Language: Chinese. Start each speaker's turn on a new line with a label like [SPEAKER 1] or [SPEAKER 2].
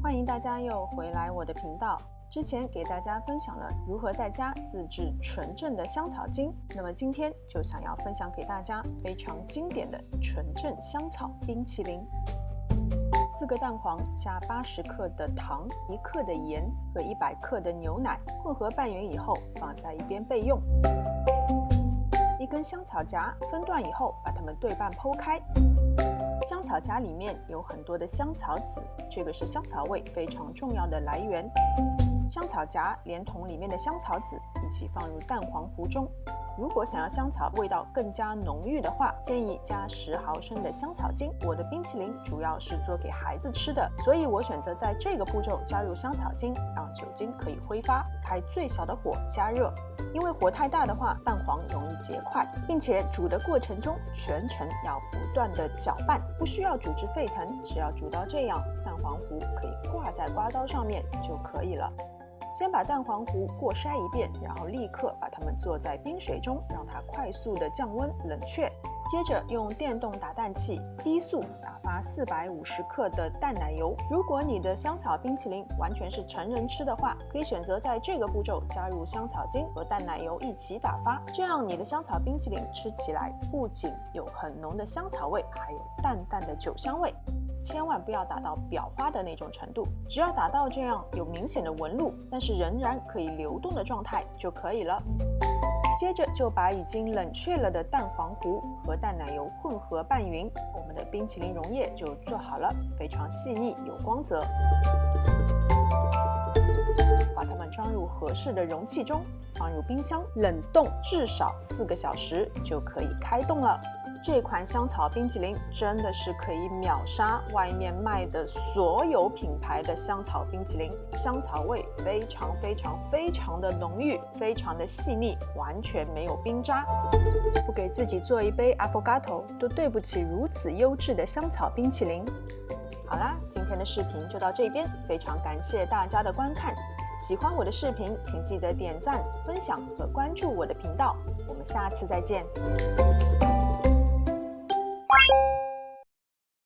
[SPEAKER 1] 欢迎大家又回来我的频道。之前给大家分享了如何在家自制纯正的香草精，那么今天就想要分享给大家非常经典的纯正香草冰淇淋。4个蛋黄加80克的糖、1克的盐和100克的牛奶，混合拌匀以后放在一边备用。1根香草荚分段以后，把它们对半剖开。香草荚里面有很多的香草籽，这个是香草味非常重要的来源。香草荚连同里面的香草籽一起放入蛋黄糊中。如果想要香草味道更加浓郁的话，建议加10毫升的香草精。我的冰淇淋主要是做给孩子吃的，所以我选择在这个步骤加入香草精，让酒精可以挥发，开最小的火加热。因为火太大的话，蛋黄容易结块，并且煮的过程中全程要不断的搅拌，不需要煮至沸腾，只要煮到这样，蛋黄糊可以挂在刮刀上面就可以了。先把蛋黄糊过筛一遍，然后立刻把它们做在冰水中，让它快速的降温冷却。接着用电动打蛋器低速打发450克的淡奶油。如果你的香草冰淇淋完全是成人吃的话，可以选择在这个步骤加入香草精和淡奶油一起打发，这样你的香草冰淇淋吃起来不仅有很浓的香草味，还有淡淡的酒香味。千万不要打到裱花的那种程度，只要打到这样有明显的纹路，但是仍然可以流动的状态就可以了。接着就把已经冷却了的蛋黄糊和淡奶油混合拌匀，我们的冰淇淋溶液就做好了，非常细腻有光泽。把它们装入合适的容器中，放入冰箱冷冻至少4个小时就可以开动了。这款香草冰淇淋真的是可以秒杀外面卖的所有品牌的香草冰淇淋，香草味非常的浓郁，非常的细腻，完全没有冰渣。不给自己做一杯 Affogato 都对不起如此优质的香草冰淇淋。好啦，今天的视频就到这边，非常感谢大家的观看。喜欢我的视频，请记得点赞、分享和关注我的频道。我们下次再见。